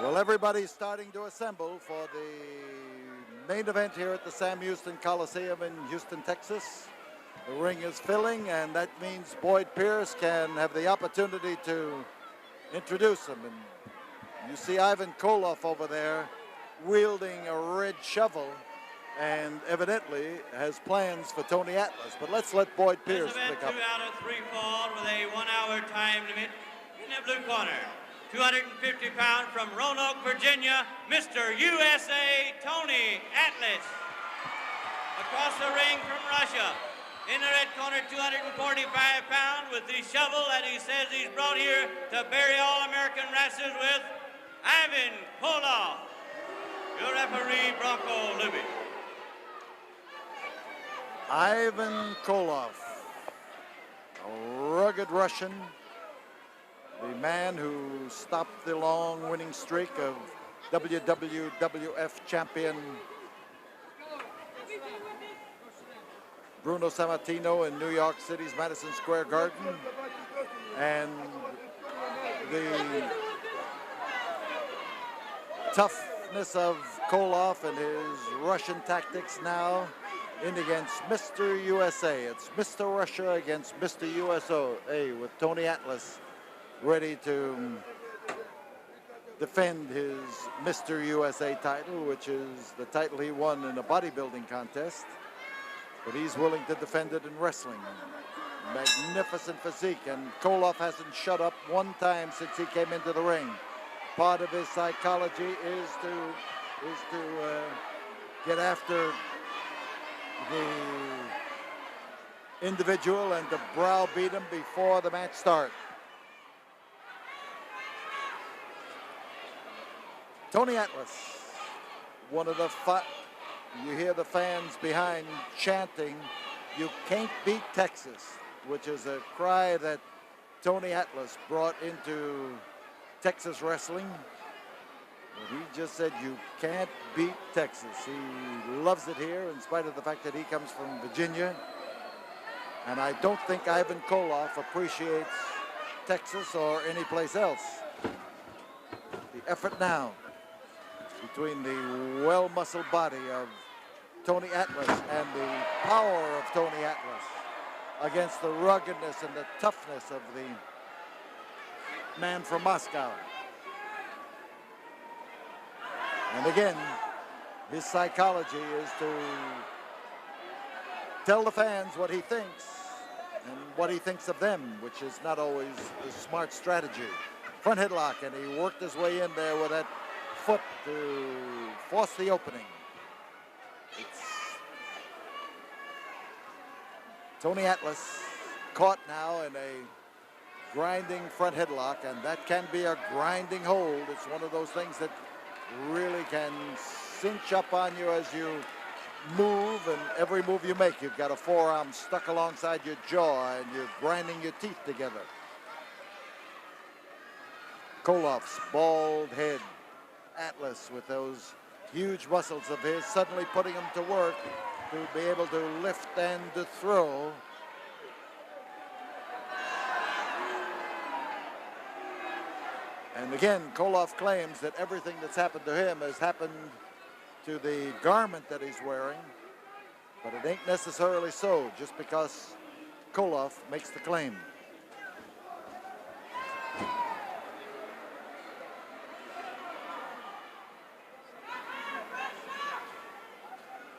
Well, everybody's starting to assemble for the main event here at the Sam Houston Coliseum in Houston, Texas. The ring is filling, and that means Boyd Pierce can have the opportunity to introduce him. And you see Ivan Koloff over there wielding a red shovel and evidently has plans for Tony Atlas. But let's let Boyd Pierce pick up. 2 out of 3 fall with a 1-hour time limit in the blue corner. 250 pounds from Roanoke, Virginia, Mr. USA, Tony Atlas. Across the ring from Russia, in the red corner, 245 pounds with the shovel that he says he's brought here to bury all American wrestlers with, Ivan Koloff. Your referee, Bronco Libby. Ivan Koloff, a rugged Russian, the man who stopped the long winning streak of WWF champion Bruno Sammartino in New York City's Madison Square Garden, and the toughness of Koloff and his Russian tactics now in against Mr. USA. It's Mr. Russia against Mr. USA with Tony Atlas ready to defend his Mr. USA title, which is the title he won in a bodybuilding contest. But he's willing to defend it in wrestling. Magnificent physique, and Koloff hasn't shut up one time since he came into the ring. Part of his psychology is to get after the individual and to browbeat him before the match starts. Tony Atlas, one of the you hear the fans behind chanting, "You can't beat Texas," which is a cry that Tony Atlas brought into Texas wrestling. But he just said, "You can't beat Texas." He loves it here in spite of the fact that he comes from Virginia. And I don't think Ivan Koloff appreciates Texas or any place else. The effort now between the well-muscled body of Tony Atlas and the power of Tony Atlas against the ruggedness and the toughness of the man from Moscow. And again, his psychology is to tell the fans what he thinks and what he thinks of them, which is not always a smart strategy. Front headlock, and he worked his way in there with that foot to force the opening. It's Tony Atlas caught now in a grinding front headlock, and that can be a grinding hold. It's one of those things that really can cinch up on you as you move, and every move you make, you've got a forearm stuck alongside your jaw and you're grinding your teeth together. Koloff's bald head, Atlas with those huge muscles of his suddenly putting him to work to be able to lift and to throw. And again, Koloff claims that everything that's happened to him has happened to the garment that he's wearing, but it ain't necessarily so just because Koloff makes the claim.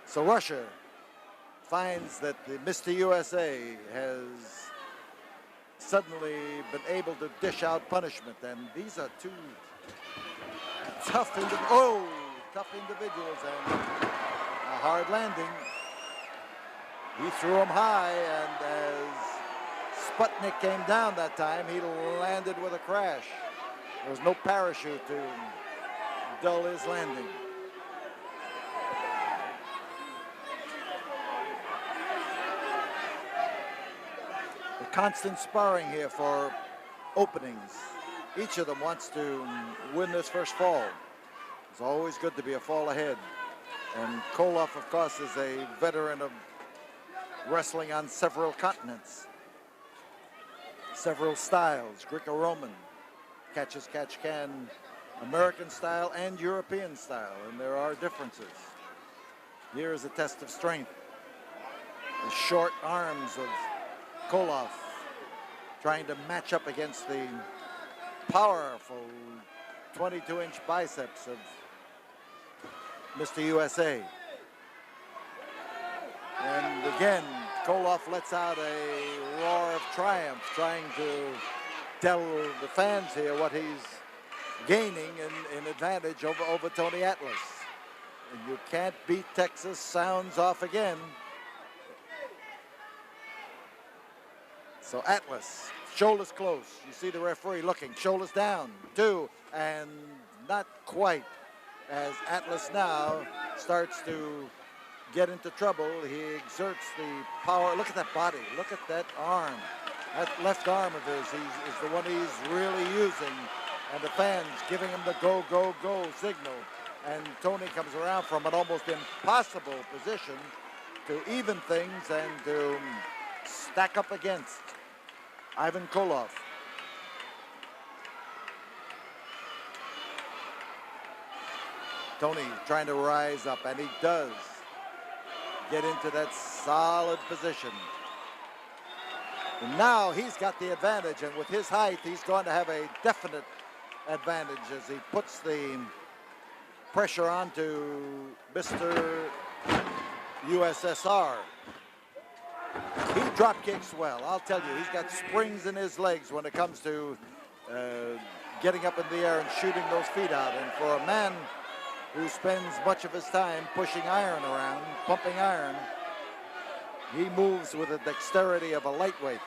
So Russia finds that the Mr. USA has suddenly been able to dish out punishment, and these are two tough individuals and a hard landing. He threw him high, and as Sputnik came down that time, he landed with a crash. There was no parachute to dull his landing. Constant sparring here for openings. Each of them wants to win this first fall. It's always good to be a fall ahead. And Koloff, of course, is a veteran of wrestling on several continents, several styles, Greco-Roman, catch as catch can, American style and European style, and there are differences. Here is a test of strength. The short arms of Koloff trying to match up against the powerful 22-inch biceps of Mr. USA. And again, Koloff lets out a roar of triumph, trying to tell the fans here what he's gaining in advantage over Tony Atlas. And you can't beat Texas sounds off again. So Atlas, shoulders close. You see the referee looking, shoulders down, 2, and not quite. As Atlas now starts to get into trouble, he exerts the power. Look at that body, look at that arm. That left arm of his is the one he's really using. And the fans giving him the go, go, go signal. And Tony comes around from an almost impossible position to even things and to stack up against Ivan Koloff. Tony trying to rise up, and he does get into that solid position. And now he's got the advantage, and with his height, he's going to have a definite advantage as he puts the pressure onto Mr. USSR. He drop kicks well, I'll tell you. He's got springs in his legs when it comes to getting up in the air and shooting those feet out. And for a man who spends much of his time pushing iron around, pumping iron, he moves with the dexterity of a lightweight.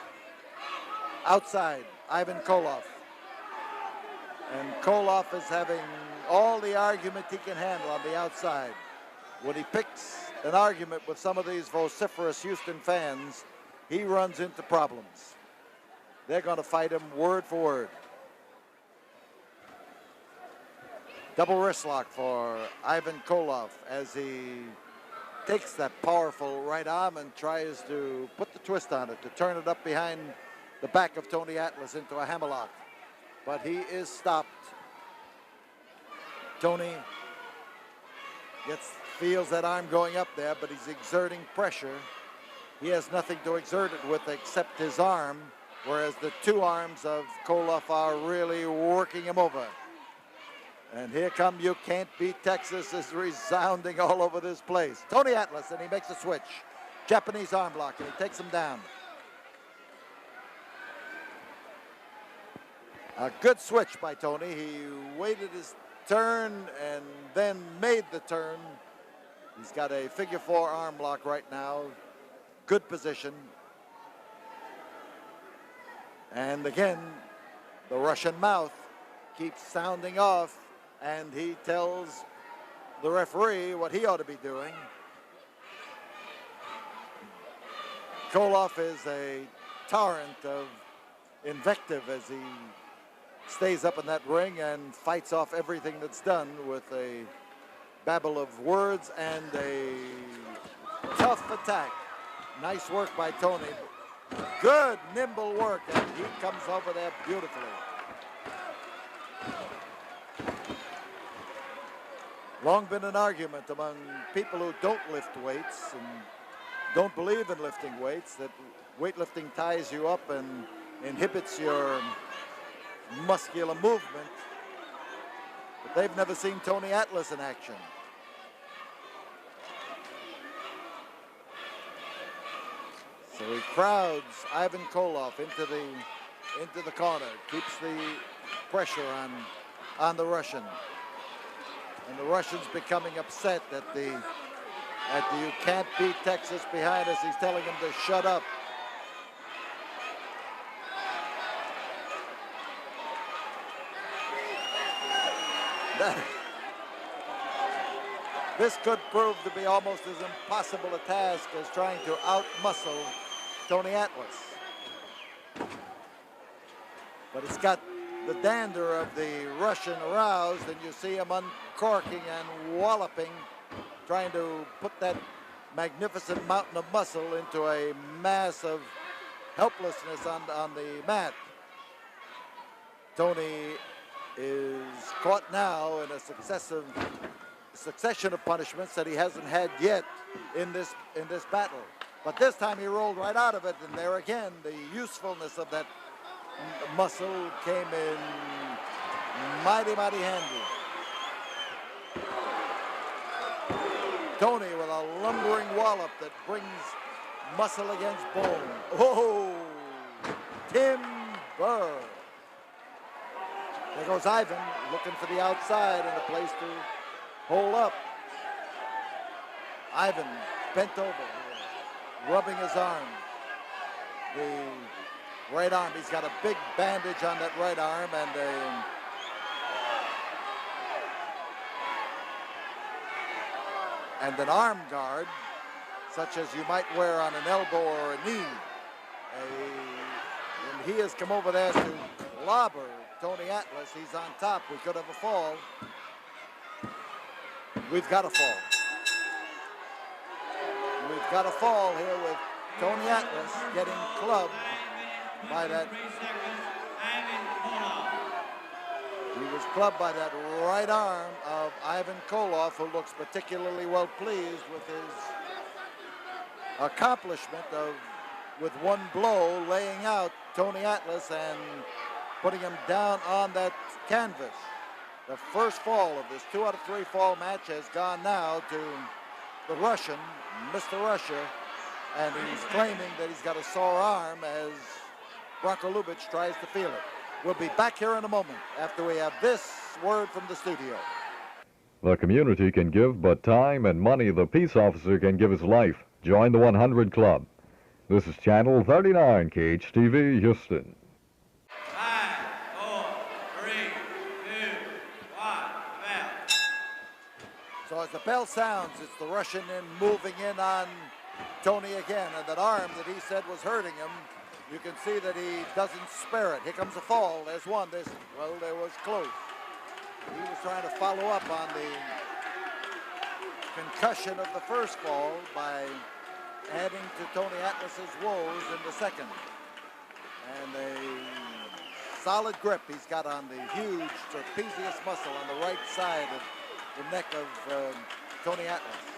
Outside, Ivan Koloff. And Koloff is having all the argument he can handle on the outside. When he picks an argument with some of these vociferous Houston fans, he runs into problems. They're going to fight him word for word. Double wrist lock for Ivan Koloff as he takes that powerful right arm and tries to put the twist on it, to turn it up behind the back of Tony Atlas into a hammerlock. But he is stopped. Tony feels that arm going up there, but he's exerting pressure. He has nothing to exert it with except his arm, whereas the two arms of Koloff are really working him over. And here come You Can't Beat Texas is resounding all over this place. Tony Atlas, and he makes a switch. Japanese arm block, and he takes him down. A good switch by Tony. He waited his turn and then made the turn. He's got a figure 4 arm lock right now. Good position. And again, the Russian mouth keeps sounding off, and he tells the referee what he ought to be doing. Koloff is a torrent of invective as he stays up in that ring and fights off everything that's done with a babble of words and a tough attack. Nice work by Tony. Good, nimble work, and he comes over there beautifully. Long been an argument among people who don't lift weights and don't believe in lifting weights, that weightlifting ties you up and inhibits your muscular movement. But they've never seen Tony Atlas in action. So he crowds Ivan Koloff into the corner, keeps the pressure on the Russian. And the Russian's becoming upset at the You Can't Beat Texas behind us. He's telling him to shut up. This could prove to be almost as impossible a task as trying to out-muscle Tony Atlas. But it's got the dander of the Russian aroused, and you see him uncorking and walloping, trying to put that magnificent mountain of muscle into a mass of helplessness on the mat. Tony is caught now in a succession of punishments that he hasn't had yet in this battle. But this time he rolled right out of it, and there again, the usefulness of that muscle came in mighty, mighty handy. Tony with a lumbering wallop that brings muscle against bone. Oh, timber. There goes Ivan looking for the outside and a place to hold up. Ivan bent over, rubbing his arm. The right arm, he's got a big bandage on that right arm and an arm guard, such as you might wear on an elbow or a knee. And he has come over there to clobber Tony Atlas. He's on top. We could have a fall. We've got a fall. We've got a fall here with Tony Atlas getting clubbed by that. He was clubbed by that right arm of Ivan Koloff, who looks particularly well pleased with his accomplishment of, with one blow, laying out Tony Atlas and putting him down on that canvas. The first fall of this 2 out of 3 fall match has gone now to the Russian, Mr. Russia, and he's claiming that he's got a sore arm as Branko Lubitsch tries to feel it. We'll be back here in a moment after we have this word from the studio. The community can give, but time and money the peace officer can give his life. Join the 100 Club. This is Channel 39 KHTV Houston. 5, 4, 3, 2, 1, bell. So as the bell sounds, it's the Russian moving in on Tony again, and that arm that he said was hurting him, you can see that he doesn't spare it. Here comes a fall. There's one. Well, there was close. He was trying to follow up on the concussion of the first fall by adding to Tony Atlas's woes in the second. And a solid grip he's got on the huge trapezius muscle on the right side of the neck of Tony Atlas.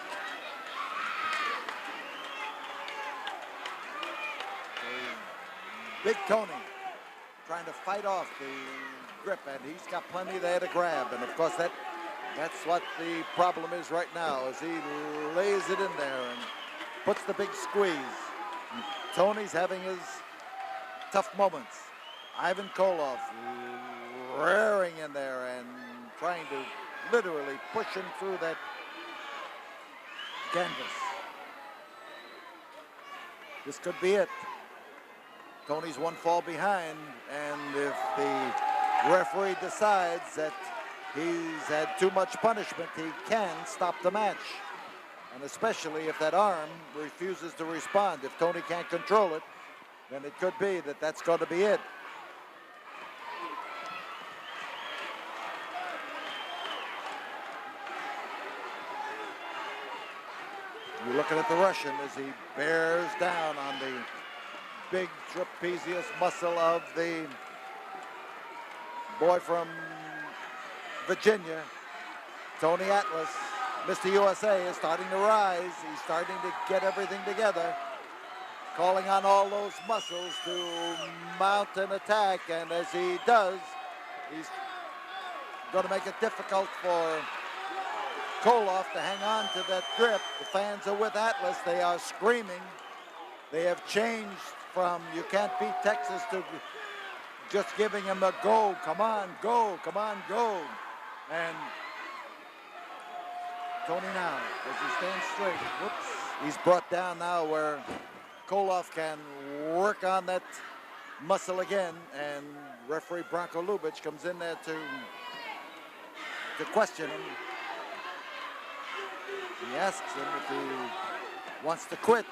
Big Tony trying to fight off the grip, and he's got plenty there to grab. And of course, that's what the problem is right now, as he lays it in there and puts the big squeeze. And Tony's having his tough moments. Ivan Koloff rearing in there and trying to literally push him through that canvas. This could be it. Tony's one fall behind, and if the referee decides that he's had too much punishment, he can stop the match. And especially if that arm refuses to respond. If Tony can't control it, then it could be that that's going to be it. You're looking at the Russian as he bears down on the big trapezius muscle of the boy from Virginia. Tony Atlas, Mr. USA, is starting to rise. He's starting to get everything together, calling on all those muscles to mount an attack, and as he does, he's going to make it difficult for Koloff to hang on to that grip. The fans are with Atlas. They are screaming. They have changed from "you can't beat Texas" to just giving him a "go, come on, go, come on, go." And Tony now, as he stands straight, whoops, he's brought down now where Koloff can work on that muscle again, and referee Branko Lubitsch comes in there to question him. He asks him if he wants to quit.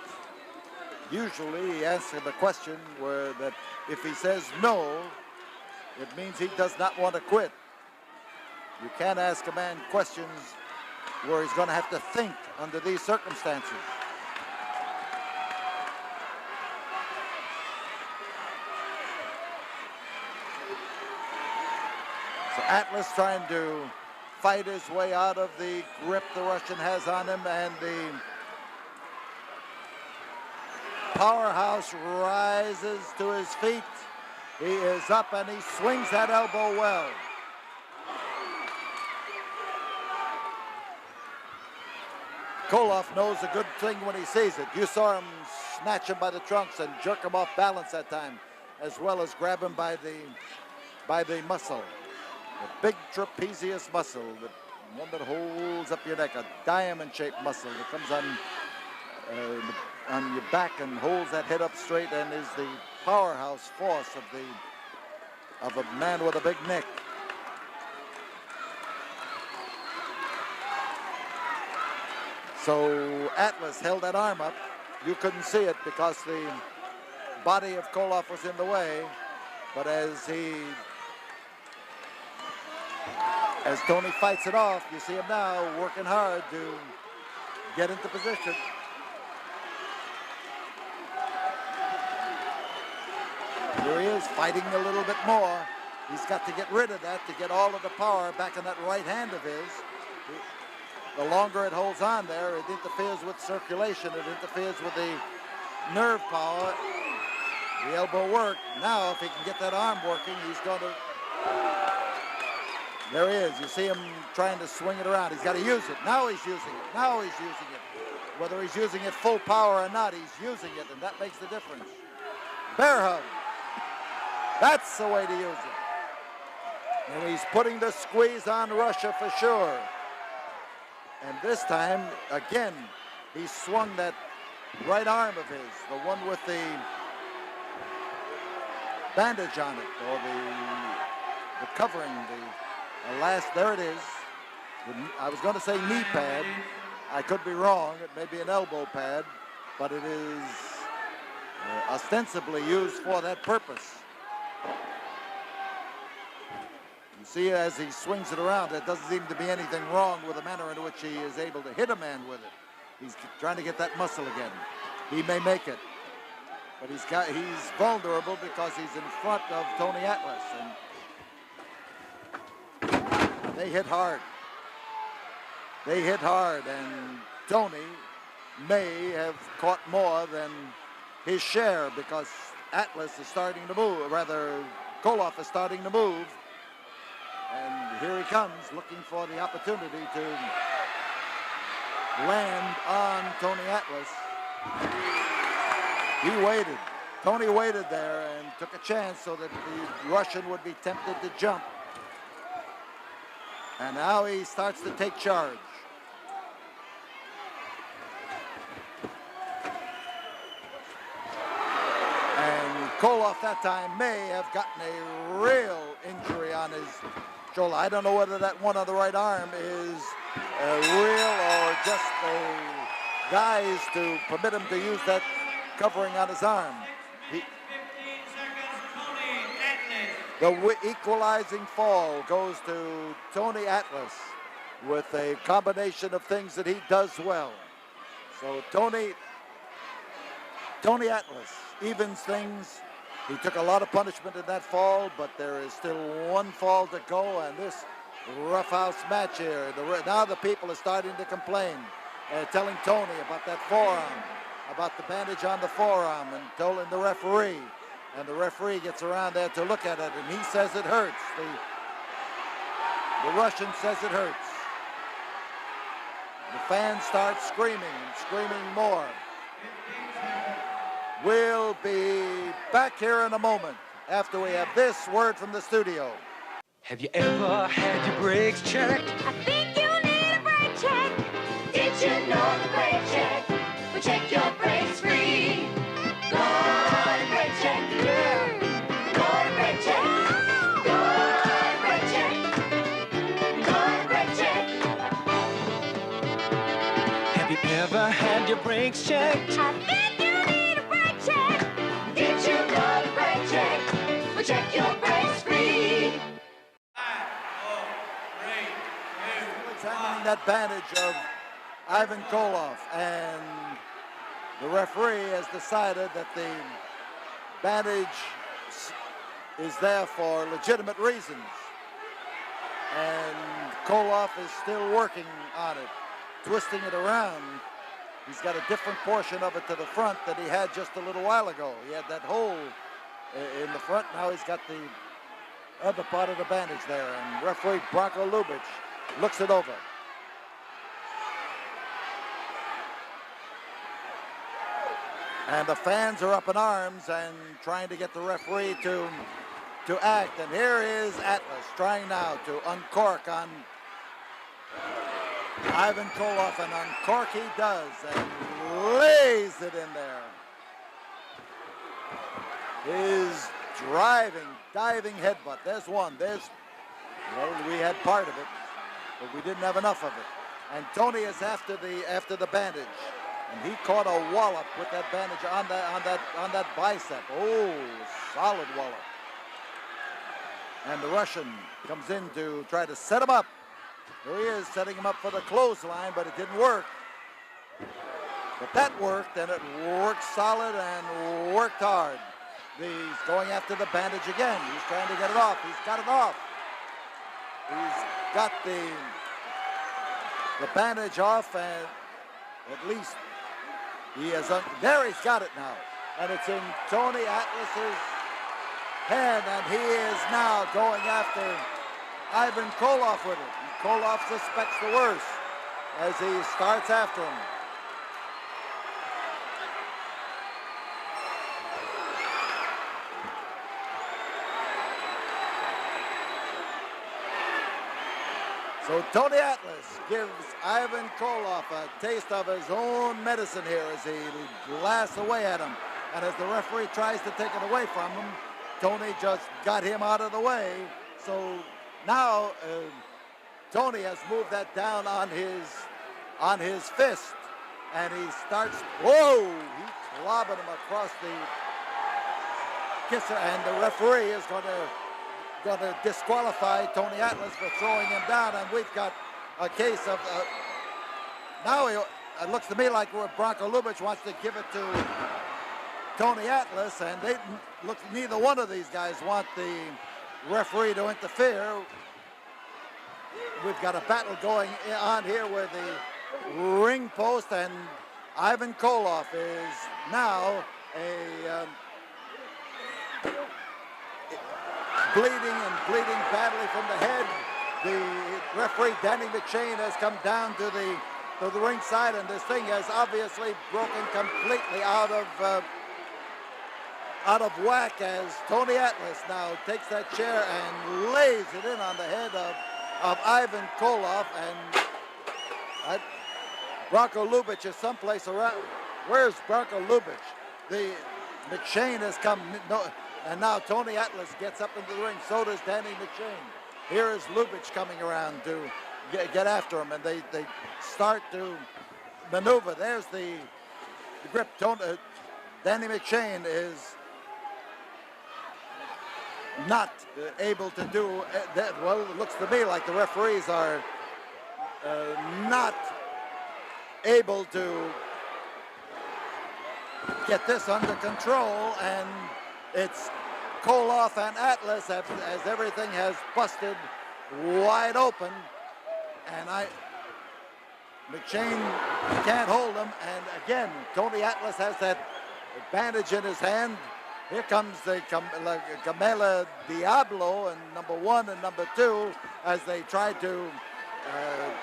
Usually he asks him a question where that if he says no, it means he does not want to quit. You can't ask a man questions where he's going to have to think under these circumstances. So Atlas trying to fight his way out of the grip the Russian has on him, and the powerhouse rises to his feet. He is up and he swings that elbow well. Koloff knows a good thing when he sees it. You saw him snatch him by the trunks and jerk him off balance that time, as well as grab him by the muscle. The big trapezius muscle, the one that holds up your neck, a diamond-shaped muscle that comes on your back and holds that head up straight and is the powerhouse force of a man with a big neck. So Atlas held that arm up. You couldn't see it because the body of Koloff was in the way, but as Tony fights it off, you see him now working hard to get into position. Here he is fighting a little bit more. He's got to get rid of that to get all of the power back in that right hand of his. The longer it holds on there, it interferes with circulation. It interferes with the nerve power. The elbow work. Now, if he can get that arm working, he's going to... There he is. You see him trying to swing it around. He's got to use it. Now he's using it. Now he's using it. Whether he's using it full power or not, he's using it, and that makes the difference. Bear hug. That's the way to use it. And he's putting the squeeze on Russia for sure. And this time, again, he swung that right arm of his, the one with the bandage on it, or the covering, the last, there it is. I was going to say knee pad. I could be wrong. It may be an elbow pad, but it is ostensibly used for that purpose. See, as he swings it around, there doesn't seem to be anything wrong with the manner in which he is able to hit a man with it. He's trying to get that muscle again. He may make it, but he's vulnerable because he's in front of Tony Atlas, and they hit hard. They hit hard, and Tony may have caught more than his share because Atlas is starting to move, rather Koloff is starting to move. And here he comes, looking for the opportunity to land on Tony Atlas. He waited. Tony waited there and took a chance so that the Russian would be tempted to jump. And now he starts to take charge. And Koloff that time may have gotten a real injury on his shoulder. I don't know whether that one on the right arm is real or just a guise to permit him to use that covering on his arm. The equalizing fall goes to Tony Atlas with a combination of things that he does well. So Tony Atlas evens things. He took a lot of punishment in that fall, but there is still one fall to go, and this roughhouse match here. Now the people are starting to complain, telling Tony about that forearm, about the bandage on the forearm, and telling the referee. And the referee gets around there to look at it, and he says it hurts. The Russian says it hurts. The fans start screaming and screaming more. We'll be back here in a moment after we have this word from the studio. Have you ever had your brakes checked? I think you need a brake check. Did you know the brake check will check your brakes free? Go to brake check. Yeah. Go to brake check. Go to brake check. Go to brake check. Have you ever had your brakes checked? I think you need a brake check. Did you know the brake check will check your brakes free? Examining that bandage of Ivan Koloff, and the referee has decided that the bandage is there for legitimate reasons. and Koloff is still working on it, twisting it around. He's got a different portion of it to the front than he had just a little while ago. He had that hole in the front. Now he's got the other part of the bandage there, and referee Bronco Lubitsch looks it over. And the fans are up in arms and trying to get the referee to act. And here is Atlas trying now to uncork on Ivan Koloff, and uncork he does and lays it in there. His diving headbutt. There's one. Well, we had part of it, but we didn't have enough of it. And Tony is after the bandage, and he caught a wallop with that bandage on that bicep. Oh, solid wallop. And the Russian comes in to try to set him up. Here he is, setting him up for the clothesline, but it didn't work. But that worked, and it worked solid and worked hard. He's going after the bandage again. He's trying to get it off. He's got it off. He's got the bandage off, and at least he has, there he's got it now. And it's in Tony Atlas's hand, and he is now going after Ivan Koloff with it. And Koloff suspects the worst as he starts after him. So Tony Atlas gives Ivan Koloff a taste of his own medicine here as he blasts away at him. And as the referee tries to take it away from him, Tony just got him out of the way. So now Tony has moved that down on his fist, and he starts, whoa, he clobbered him across the kisser, and the referee is going to disqualify Tony Atlas for throwing him down, and we've got a case of, now it looks to me like Bronco Lubitsch wants to give it to Tony Atlas, and neither one of these guys want the referee to interfere. We've got a battle going on here where the ring post, and Ivan Koloff is now bleeding badly from the head. The referee, Danny McShane, has come down to the ringside, and this thing has obviously broken completely out of whack as Tony Atlas now takes that chair and lays it in on the head of Ivan Koloff, and Bronco Lubitsch is someplace around. Where's Bronco Lubitsch? The McShane has come, and now Tony Atlas gets up into the ring. So does Danny McShane. Here is Lubitsch coming around to get after him, and they start to maneuver. There's the grip. Danny McShane is not able to do that. Well, it looks to me like the referees are not able to get this under control, and it's Koloff and Atlas as everything has busted wide open, and McShane can't hold him, and again Tony Atlas has that bandage in his hand. Here comes the Camela Diablo and number 1 and number 2 as they try to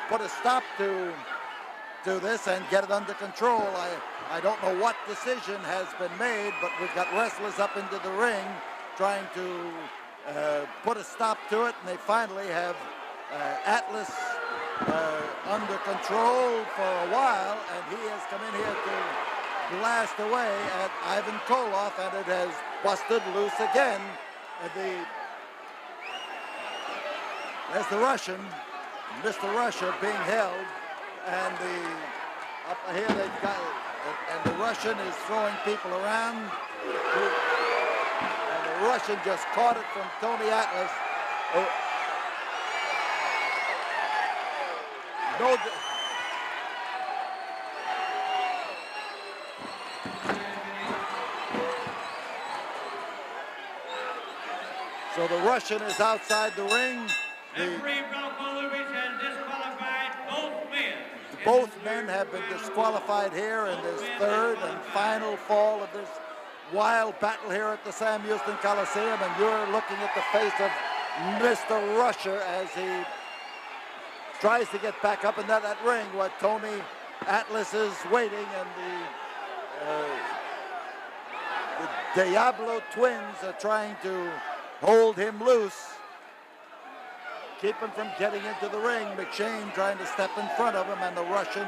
put a stop to this and get it under control. I don't know what decision has been made, but we've got wrestlers up into the ring trying to put a stop to it, and they finally have Atlas under control for a while, and he has come in here to blast away at Ivan Koloff, and it has busted loose again. There's the Russian, Mr. Russia being held, and up here they've got, and the Russian is throwing people around, and the Russian just caught it from Tony Atlas. So the Russian is outside the ring. Referee Bronco Lubitsch has disqualified both men. Both men have been disqualified here in this third and final fall of this wild battle here at the Sam Houston Coliseum, and you're looking at the face of Mr. Rusher as he tries to get back up in that ring where Tony Atlas is waiting, and the Diablo twins are trying to hold him loose, keep him from getting into the ring. McShane trying to step in front of him, and the Russian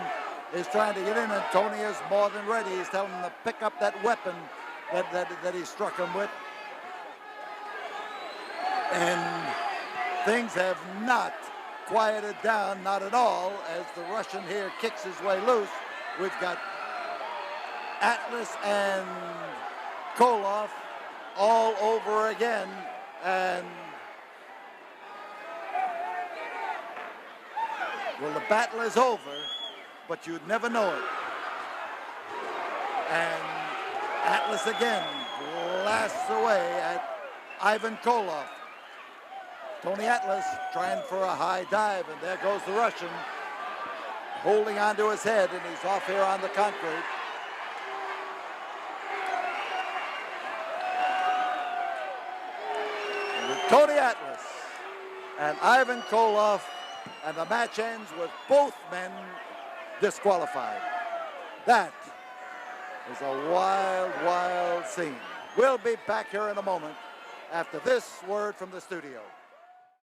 is trying to get in, and Tony is more than ready. He's telling him to pick up that weapon that he struck him with. And things have not quieted down, not at all, as the Russian here kicks his way loose. We've got Atlas and Koloff all over again, and well, the battle is over, but you'd never know it. And Atlas again blasts away at Ivan Koloff. Tony Atlas trying for a high dive, and there goes the Russian, holding onto his head, and he's off here on the concrete. With Tony Atlas and Ivan Koloff, and the match ends with both men disqualified. That is a wild, wild scene. We'll be back here in a moment after this word from the studio.